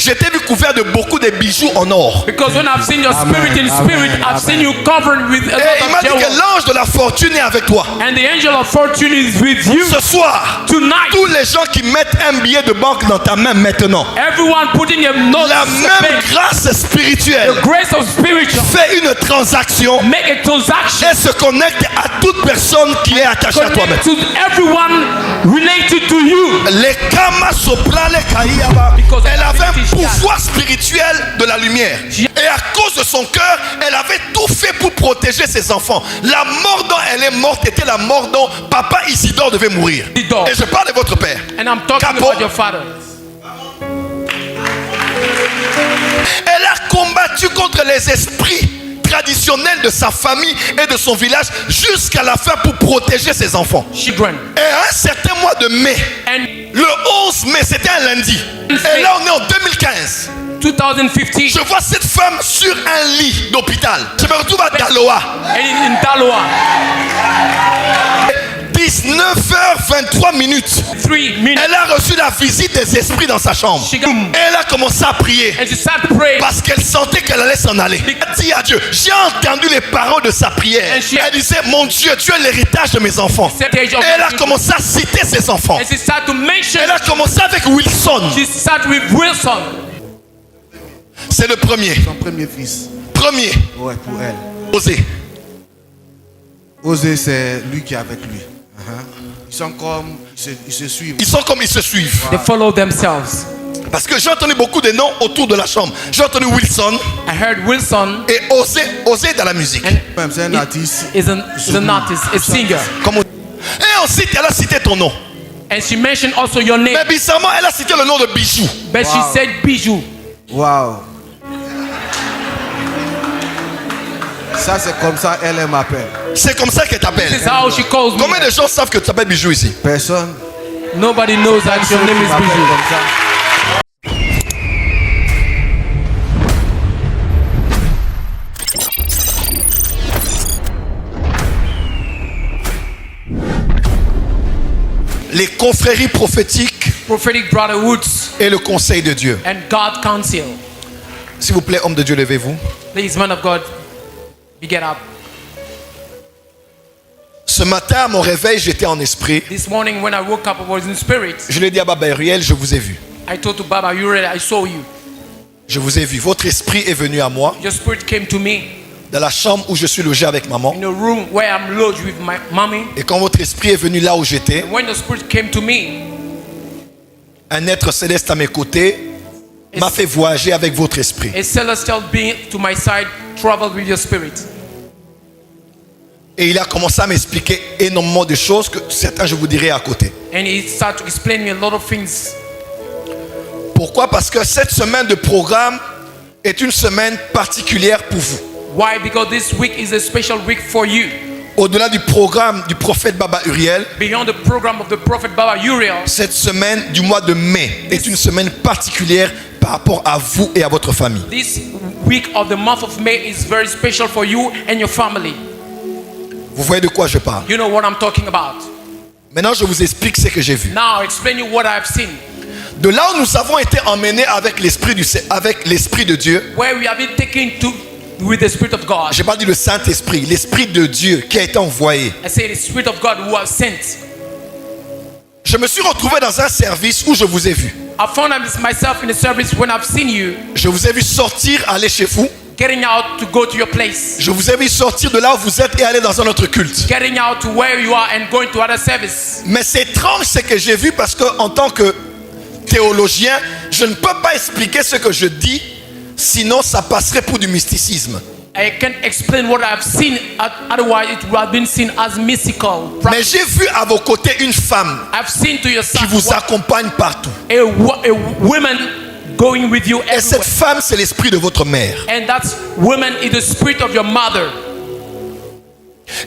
j'étais vu couvert de beaucoup de bijoux en or. Because when I've seen your spirit in spirit, I've seen you covered with a Et il m'a lot dit of que jewels. l'ange de la fortune est avec toi. And the angel of fortune is with you Ce soir, tonight. tous les gens qui mettent un billet de banque dans ta main maintenant, Everyone putting a note la même grâce spirituelle the grace of spiritual. fait une transaction Make a transaction. et se connecte à toute personne qui est attachée à toi-même. Connect to everyone related to you. Les Kama Sopra, les Kaïaba, Because elle avait un ability she has. pouvoir spirituel de la lumière. Et à cause de son cœur, elle avait tout fait pour protéger ses enfants. La mort dont elle est morte était la mort dont papa Isidore devait mourir. Isidore. Et je parle de votre père. And I'm talking Capo. about your father. Elle a combattu contre les esprits traditionnels de sa famille et de son village jusqu'à la fin pour protéger ses enfants. Children. Et à un certain mois de mai, And le 11 mai, c'était un lundi. Et là, on est en 2015. 2015. Je vois cette femme sur un lit d'hôpital. Je me retrouve à Daloa. And in Daloa. 19h23 minutes. 3 minutes. Elle a reçu la visite des esprits dans sa chambre. She got- Et elle a commencé à prier. And she started praying. Parce qu'elle sentait qu'elle allait s'en aller. Elle a dit à Dieu, j'ai entendu les paroles de sa prière. And she- Elle disait, mon Dieu, tu es l'héritage de mes enfants. Et elle a commencé à citer ses enfants. And she started to mention. Elle a commencé avec Wilson. She started with Wilson. C'est le premier. Son premier fils. Premier. Ouais, pour elle. Osé. Osé, c'est lui qui est avec lui. Ils sont comme, ils se suivent. Ils sont comme ils se suivent. They follow themselves. Parce que j'ai entendu beaucoup de noms autour de la chambre. J'ai entendu Wilson I heard Wilson et Osé. Osé dans la musique. Même c'est un artiste. is an artist, a singer. Comme et ensuite, elle a cité ton nom. And she mentioned also your name. Mais bizarrement, elle a cité le nom de Bijou. But she said Bijou. Waouh. Ça, c'est comme ça, elle m'appelle. C'est comme ça qu'elle t'appelle. This is how she calls me. Combien de gens savent que tu t'appelles Bijou ici? Personne. Nobody knows that your name is m'appelle Bijou. comme ça. Les confréries prophétiques Prophetic brotherhoods et le conseil de Dieu. and God counsel. S'il vous plaît, homme de Dieu, levez-vous. Please, man of God, we get up. Ce matin, à mon réveil, j'étais en esprit. This morning when I woke up, I was in spirit. Je l'ai dit à Baba Uriel, je vous ai vu. I told to Baba, you ready? I saw you. Je vous ai vu. Votre esprit est venu à moi Your spirit came to me dans la chambre où je suis logé avec maman. in a room where I'm lodged with my mommy. Et quand votre esprit est venu là où j'étais, And when the spirit came to me, un être céleste à mes côtés m'a fait voyager avec votre esprit. a celestial being to my side traveled with your spirit. Et il a commencé à m'expliquer énormément de choses que certains je vous dirai à côté. And he started to explain me a lot of things. Pourquoi? Parce que cette semaine de programme est une semaine particulière pour vous. Why? Because this week is a special week for you. Au-delà du programme du prophète Baba Uriel, Beyond the program of the prophet Baba Uriel, cette semaine du mois de mai est une semaine particulière par rapport à vous et à votre famille. this week of the month of May is very special for you and your family. Vous voyez de quoi je parle? You know what I'm talking about. Maintenant, je vous explique ce que j'ai vu. Now I'll explain you what I've seen. De là où nous avons été emmenés avec l'esprit de Dieu, Where we have been taken to with the Spirit of God. je n'ai pas dit le Saint-Esprit, l'Esprit de Dieu qui a été envoyé. I say the Spirit of God who was sent. Je me suis retrouvé dans un service où je vous ai vu. I found myself in the service when I've seen you Je vous ai vu sortir, aller chez vous. getting out to go to your place. Je vous ai vu sortir de là où vous êtes et aller dans un autre culte. Getting out to where you are and going to other service. Mais c'est étrange ce que j'ai vu parce que en tant que théologien, je ne peux pas expliquer ce que je dis, sinon ça passerait pour du mysticisme. I can't explain what I've seen, otherwise it would have been seen as mystical. Mais j'ai vu à vos côtés une femme I've seen to your qui side vous accompagne partout. a woman going with you Et cette everywhere. femme, c'est l'esprit de votre mère. And that woman is the spirit of your mother.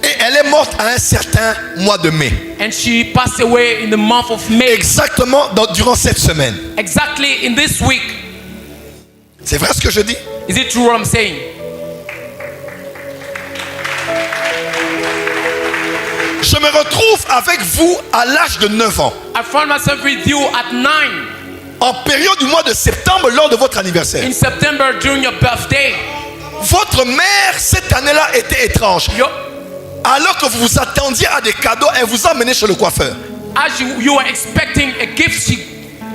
Et elle est morte à un certain mois de mai. And she passed away in the month of May. Exactement durant cette semaine. Exactly in this week. C'est vrai ce que je dis? Is it true what I'm saying? Je me retrouve avec vous à l'âge de 9 ans. I found myself with you at 9. En période du mois de septembre, lors de votre anniversaire. In September, during your birthday, Votre mère, cette année-là, était étrange. your, Alors que vous vous attendiez à des cadeaux, elle vous a amené chez le coiffeur. as you were expecting a gift, she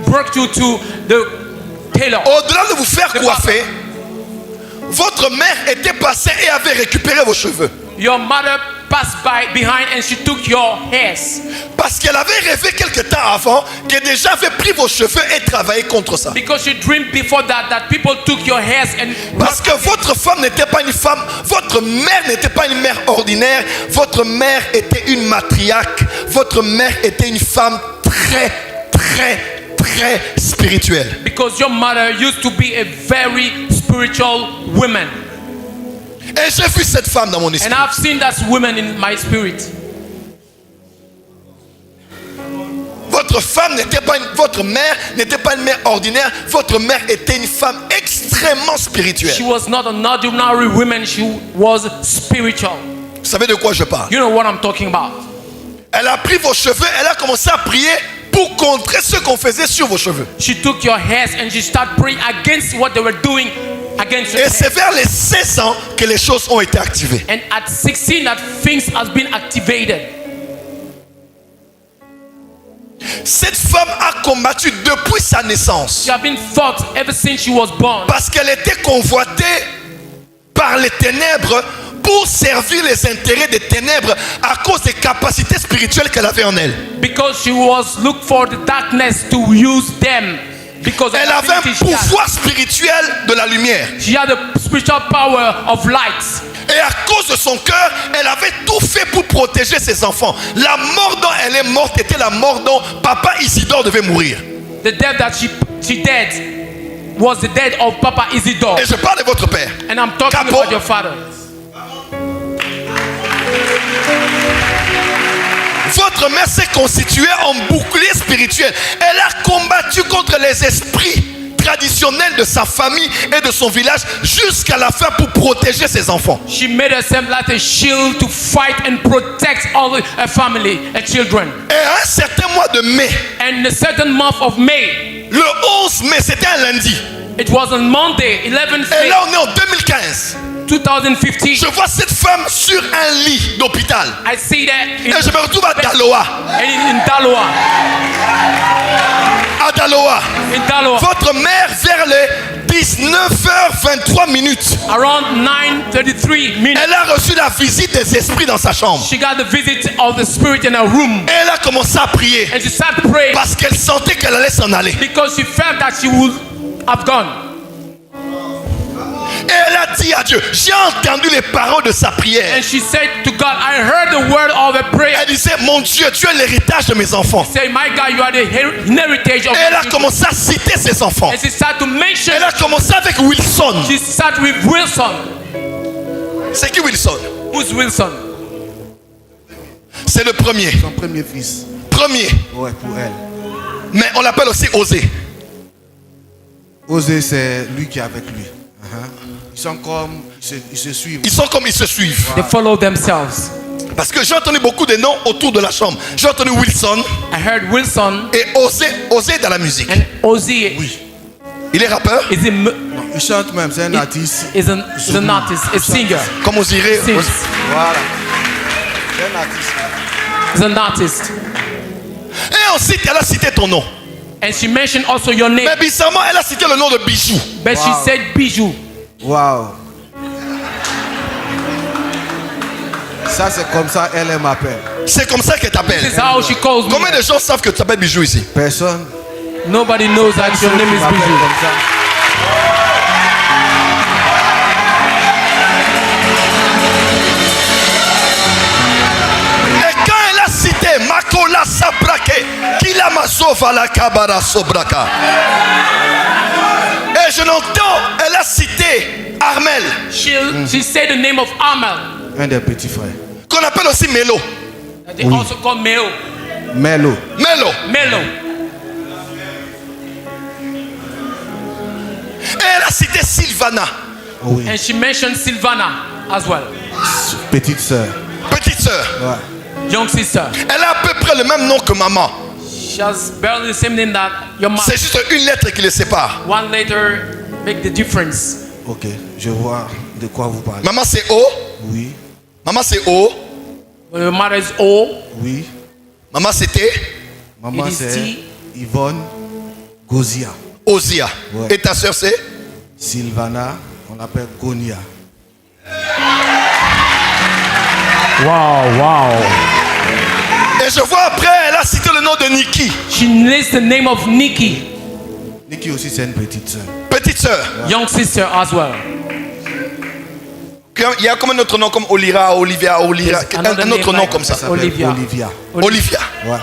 brought you to the tailor. Au-delà de vous faire coiffer, votre mère était passée et avait récupéré vos cheveux. Your mother passed behind and she took your hairs. Parce qu'elle avait rêvé quelque temps avant qu'elle déjà avait pris vos cheveux et travaillé contre ça. Because she dreamed before that people took your hairs and Parce que votre femme n'était pas une femme, votre mère n'était pas une mère ordinaire, votre mère était une matriarche, votre mère était une femme très, très, très spirituelle. because your mother used to be a very spiritual woman. Et j'ai vu cette femme dans mon esprit. And I've seen that woman in my spirit. Votre mère n'était pas une mère ordinaire, votre mère était une femme extrêmement spirituelle. She was not an ordinary woman, she was spiritual. Vous savez de quoi je parle? You know what I'm talking about. Elle a pris vos cheveux, elle a commencé à prier pour contrer ce qu'on faisait sur vos cheveux. She took your hairs and she started praying against what they were doing against your Et hair. c'est vers les 16 ans que les choses ont été activées. And at 16 that things has been activated. Cette femme a combattu depuis sa naissance. She has been fought ever since she was born. Parce qu'elle était convoitée par les ténèbres pour servir les intérêts des ténèbres à cause des capacités spirituelles qu'elle avait en elle. Because she was looked for the darkness to use them. Because of Elle the avait un ability she had. pouvoir spirituel de la lumière. She had the spiritual power of light. Et à cause de son cœur, elle avait tout fait pour protéger ses enfants. La mort dont elle est morte était la mort dont papa Isidore devait mourir. The death that she died was the death of Papa Isidore. Et je parle de votre père. And I'm talking Capo. about your father. Votre mère s'est constituée en bouclier spirituel. Elle a combattu contre les esprits traditionnels de sa famille et de son village jusqu'à la fin pour protéger ses enfants. She made herself like a shield to fight and protect all her family, her children. Et à un certain mois de mai, And the certain month of May, le 11 mai, c'était un lundi. it was on Monday, 11th Et May, là, on est en 2015. 2015. Je vois cette femme sur un lit d'hôpital. I see that Et je me retrouve à Daloa. in Daloa. À Daloa. In Daloa. Votre mère, vers les 19h23 minutes, Around 9:33 minutes, elle a reçu la visite des esprits dans sa chambre. she got the visit of the spirit in her room. Et elle a commencé à prier And she started praying parce qu'elle sentait qu'elle allait s'en aller. because she felt that she would have gone. Et elle a dit à Dieu, j'ai entendu les paroles de sa prière. And she said to God, I heard the word of her prayer. Elle disait, mon Dieu, tu es l'héritage de mes enfants. Say, my God, you are the heritage of Et elle a my children. commencé à citer ses enfants. And she started to mention, Elle a commencé avec Wilson. she started with Wilson. C'est qui Wilson? Who's Wilson? C'est le premier. Son premier fils. Premier. Ouais, pour elle. Mais on l'appelle aussi Osée. Osée, c'est lui qui est avec lui. Ils sont comme, ils se suivent. Ils sont comme ils se suivent. They follow themselves. Parce que j'ai entendu beaucoup de noms autour de la chambre. J'ai entendu Wilson I heard Wilson et Osée. Osée dans la musique. and Ozzy Il est rappeur. is a, Non, il chante même, c'est un artiste. is an artist, a singer. Comme Osiré. Sings. Voilà. C'est un artiste. Is an artist. Et ensuite, elle a cité ton nom. And she mentioned also your name. Mais bizarrement, elle a cité le nom de Bijou. But she Wow. said Bijou. Waouh. Ça, c'est comme ça, elle m'appelle. C'est comme ça qu'elle This t'appelle. is how she calls me. Combien de gens savent que tu t'appelles Bijou ici? Personne. Nobody knows that your name is M'appelle Bijou. comme ça. Et quand elle a cité Makola Sabrake, Kilamasova la Kabara Sobraka. Et je l'entends, elle a cité Armel, She said the name of Amal. Un des petits frères. qu'on appelle aussi Melo. That they also call Melo. Melo. Melo. Melo. Et elle a cité Sylvana, Oui. And she mentioned Silvana as well. Petite sœur. petite sœur. Ouais. Young sister. Elle a à peu près le même nom que maman. She has barely the same name that your mom. C'est juste une lettre qui les sépare. One letter make the difference. Ok, je vois de quoi vous parlez. Maman c'est O. Oui, Maman c'est O. When your mother is O, oui. Maman c'est T. Maman It is c'est T. Yvonne Gozia. Ozia. Ouais. Et ta soeur c'est Sylvana, on l'appelle Gonia. wow. Et je vois après, elle a cité le nom de Nikki. She lists the name of Nikki, Nikki aussi, c'est une petite sœur. Petite sœur. young sister as well. Il y a comme un autre nom comme Olira, Olivia, Olira. Yes, another Un autre name nom like comme ça. Elle s'appelle Olivia. Olivia. Olivia. Ouais.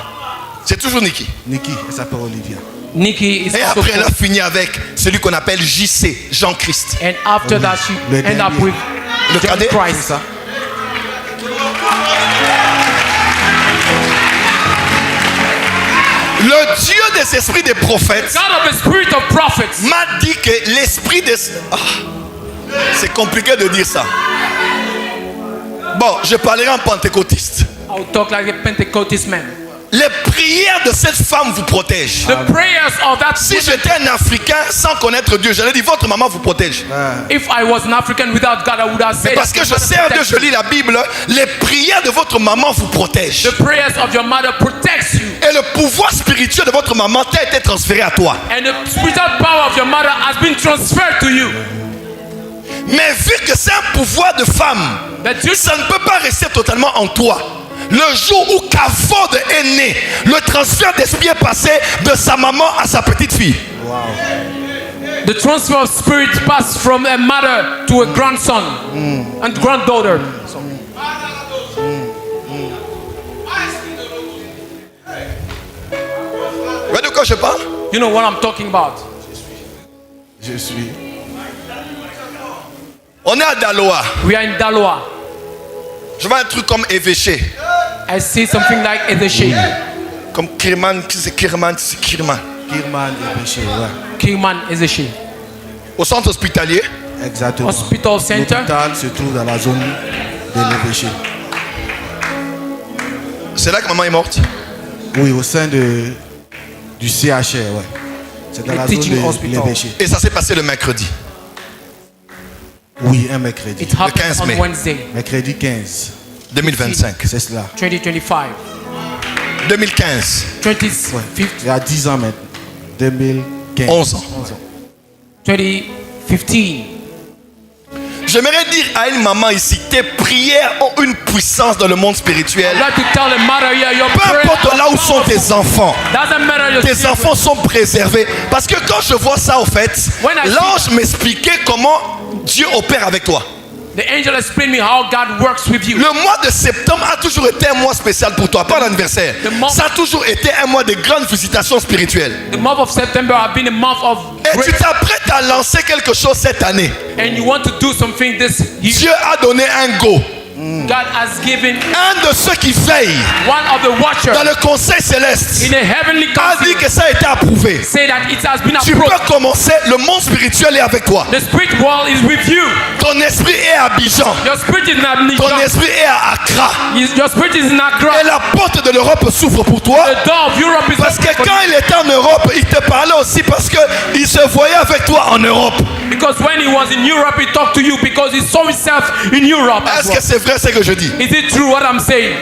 C'est toujours Nikki. Nikki, elle s'appelle Olivia. Nikki is Et also après, elle a called. fini avec celui qu'on appelle JC, Jean-Christ. And after that, she Le end up dernier. with Le John cadet, C'est Christ. ça? Le Dieu des esprits des prophètes God of the spirit of prophets. m'a dit que l'esprit des... Ah, c'est compliqué de dire ça. Bon, je parlerai en pentecôtiste. I'll talk like a Pentecostal man. Les prières de cette femme vous protègent. The prayers of that Si woman, j'étais un Africain sans connaître Dieu, j'allais dire votre maman vous protège. if I was an African without God, I would have Mais said parce que je sers Dieu, je lis la Bible, les prières de votre maman vous protègent. the prayers of your mother protects you. Et le pouvoir spirituel de votre maman t'a été transféré à toi. And the spiritual power of your mother has been transferred to you. Mais vu que c'est un pouvoir de femme, That you ça ne peut pas rester totalement en toi. Le jour où Kavod est né, le transfert d'esprit est passé de sa maman à sa petite fille. the transfer of spirit passed from a mother to a grandson and granddaughter. Vous voyez de quoi je parle? You know what I'm talking about. Je suis. On est à Daloa. We are in Daloa. Je vois un truc comme évêché. I see something like Edeshe. Comme Kirman, c'est Kirman, c'est Kirman. Kirman et Péché, ouais. Kingman Edeshe. Au centre hospitalier, Exactement. Hospital Center. L'hôpital se trouve dans la zone de l'évêché. c'est là que maman est morte. Oui, au sein du CHR, ouais. C'est dans Le la zone teaching de hospital. l'évêché. Et ça s'est passé le mercredi. Oui, un mercredi. It happened 15 mai. on Wednesday, Mercredi 15. 2025. C'est cela. 2025. 2015. 25th, Il y a 10 ans maintenant. 2015. 11 ans. 2015. J'aimerais dire à une maman ici, tes prières ont une puissance dans le monde spirituel. I'd like to tell the mother here, your Peu prayer importe là où sont tes enfants, doesn't matter your tes children. enfants sont préservés. Parce que quand je vois ça, au fait, When I see l'ange m'expliquait comment Dieu opère avec toi. The angel explained me how God works with you. Le mois de septembre a toujours été un mois spécial pour toi, pas l'anniversaire. The month- Ça a toujours été un mois de grandes visitations spirituelles. The month of September has been a month of Et tu great, t'apprêtes à lancer quelque chose cette année. and you want to do something this year. Dieu a donné un go. God has given Un de ceux qui veillent one of the watchers dans le conseil céleste in a heavenly a dit council que ça a été approuvé. say that it has been Tu approved. peux commencer, le monde spirituel est avec toi. The spirit world is with you. Ton esprit est à Abidjan. Your spirit is in Ton Abidjan. esprit est à Accra. Your spirit is in Et Accra. la porte de l'Europe s'ouvre pour toi. The door of Europe is Parce que open for quand il était en Europe, il te parlait aussi parce qu'il se voyait avec toi en Europe. you. Because when he was in Europe, he talked to you because he saw himself in Europe as Est-ce well. que c'est vrai ce que je dis? Is it true what I'm saying?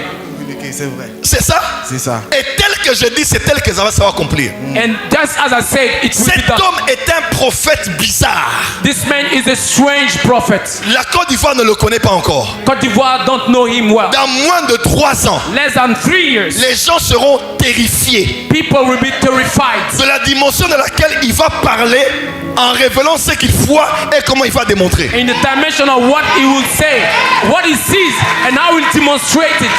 Ok, c'est vrai. C'est ça? C'est ça. Et tel que je dis, c'est tel que ça va s'accomplir. And just as I said, it will be Cet done. homme est un prophète bizarre. This man is a strange prophet. La Côte d'Ivoire ne le connaît pas encore. Côte d'Ivoire don't know him well. Dans moins de 3 ans, Less than 3 years, les gens seront terrifiés people will be terrified de la dimension dans laquelle il va parler en révélant ce qu'il voit et comment il va démontrer. in the dimension of what he will say, what he sees, and how he will demonstrate it.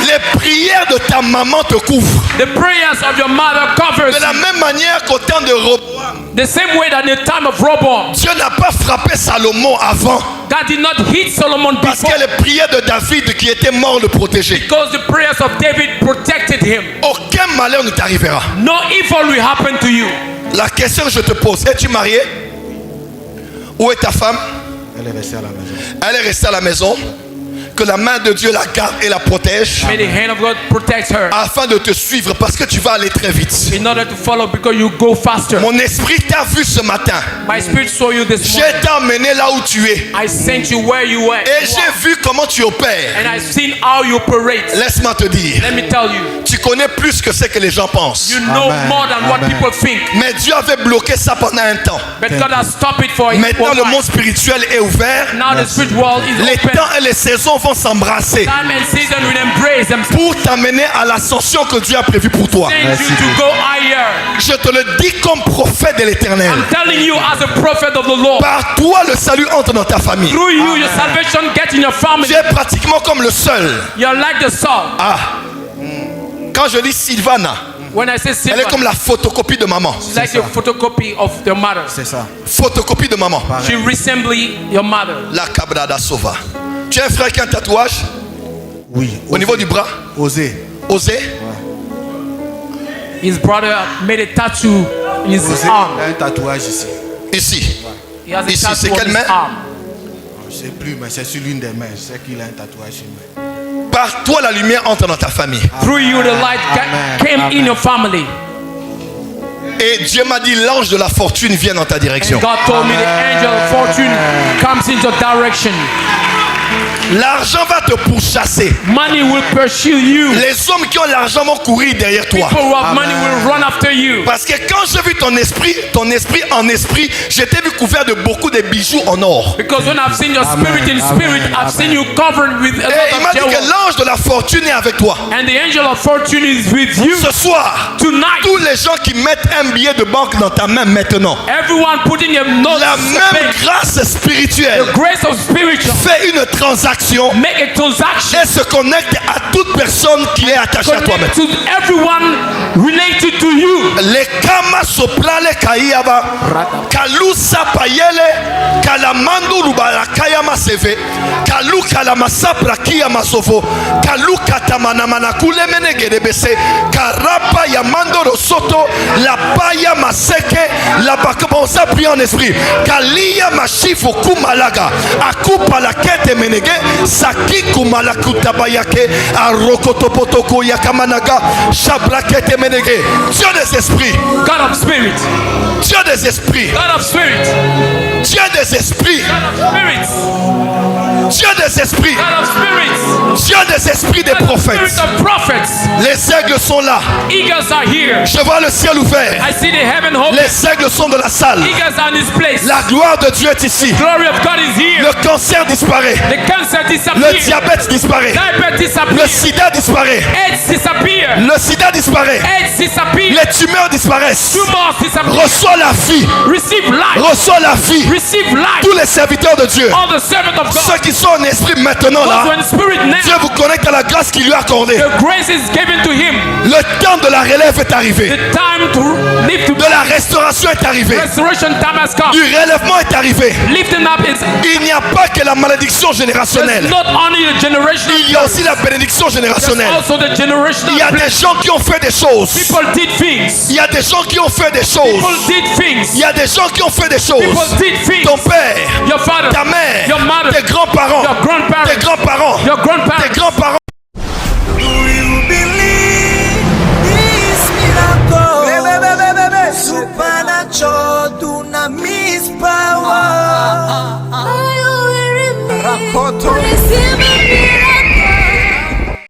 Les prières de ta maman te couvrent. The prayers of your mother covers De la you. même manière qu'au temps de Roboam, The same way that in the time of Rehoboam, Dieu n'a pas frappé Salomon avant God did not hit Solomon parce before que les prières de David qui était mort le protégeaient. because the prayers of David protected him. Aucun malheur ne t'arrivera. No evil will happen to you. La question que je te pose, es-tu marié? Où est ta femme? Elle est restée à la maison. Elle est restée à la maison. Que la main de Dieu la garde et la protège May the hand of God protect her afin de te suivre parce que tu vas aller très vite. in order to follow because you go faster. Mon esprit t'a vu ce matin. My spirit saw you this J'ai morning. t'emmené là où tu es. I sent you where you were. Et j'ai vu comment tu opères. And I've seen how you operate. Laisse-moi te dire, Let me tell you, tu connais plus que ce que les gens pensent. you know Amen. more than what Amen. people think. Mais Dieu avait bloqué ça pendant un temps. But God has stopped it for Maintenant, le a monde while. spirituel est ouvert. Now the spirit world is Les open. temps et les saisons vont s'embrasser Time and season will embrace themselves. pour t'amener à l'ascension que Dieu a prévue pour toi. Send Merci you to Dieu. go higher. Je te le dis comme prophète de l'Éternel. I'm telling you as a prophet of the Lord. Par toi, le salut entre dans ta famille. Through you, your salvation gets in your family. Tu es pratiquement comme le seul. You're like the salt. Ah. Quand je dis Sylvana, When I say elle est comme Silva, la photocopie de maman. she's like a photocopy of your mother. C'est ça. Photocopie de maman. She resembles your mother. La Cabrada Sova. Tu as un frère qui a un tatouage Oui. au niveau du bras. Oser. Osé. His brother made a tattoo in his Oser. arm. Il a un tatouage ici. Ici. He has a Ici, c'est tattoo on quelle his main? arm. Je ne sais plus, mais c'est sur l'une des mains. Je sais qu'il a un tatouage sur une main. Par toi, la lumière entre dans ta famille. Through you, the light Amen. came Amen. in your family. Et Dieu m'a dit, l'ange de la fortune vient dans ta direction. God told me the angel of fortune comes in your direction. L'argent va te pourchasser. Money will pursue you. Les hommes qui ont l'argent vont courir derrière toi. People who have money will run after you. Parce que quand j'ai vu ton esprit en esprit, j'étais vu couvert de beaucoup de bijoux en or. Because when I've seen your spirit in Amen. spirit, Amen. I've seen you covered with a Et il m'a lot dit of que jewels. l'ange de la fortune est avec toi. And the angel of fortune is with you Ce soir, tonight. tous les gens qui mettent un billet de banque dans ta main maintenant, Everyone putting a note. la même grâce spirituelle The grace of spiritual. fait une transaction Make a transaction. et se connecte à toute personne qui est attachée à toi-même. Connect to everyone related to you. Le kama soprale kaiaba kalusa payele kalamandu rubala kayama seve kalu kalamasa prakia masovo kalu katamana manakule menegedebese karapa yamando rosoto la paya maseke la bakabonsa prie en esprit kalia mashifu kumalaga akupa la kete menege saki kumala kutabayake arokotopotoko yakamanaga shabrakete menege. Dieu des esprits, God of spirit. Dieu des esprits, God of spirit. Dieu des esprits, God of spirits. Dieu des esprits, God of spirits. Dieu des esprits des God of prophètes. spirits of prophets. Les aigles sont là. Eagles are here. Je vois le ciel ouvert. I see the heaven open. Les aigles sont dans la salle. Eagles are in this place. La gloire de Dieu est ici. Glory of God is here. Le cancer disparaît. The cancer Le disappears. diabète disparaît. Diabetes Le disappears. sida disparaît. AIDS disappear. Le sida disparaît. AIDS disappear. Les tumeurs disparaissent. Tumors disappear. Reçois la vie. Receive life. Reçois la vie. Receive life. Tous les serviteurs de Dieu, All the servants of God. ceux qui sont en esprit maintenant Those là, who are in spirit Dieu now. vous connecte à la grâce qu'il lui a accordée. The grace is given to him. Le temps de la relève est arrivé. The time to live to De la restauration est arrivé. restoration time has come. Du relèvement est arrivé. Lifting up is Il n'y a pas que la malédiction générationnelle. not only the generational. Il y a aussi la bénédiction There's générationnelle. also the generational. Il y a des gens qui ont fait des choses. People did things. Il y a des gens qui ont fait des choses. People did things. Il y a des gens qui ont fait des choses. People did things. Ton père, Your father, ta mère, your mother, tes grands-parents, your grandparents, tes grands-parents, your grandparents. tes grands-parents.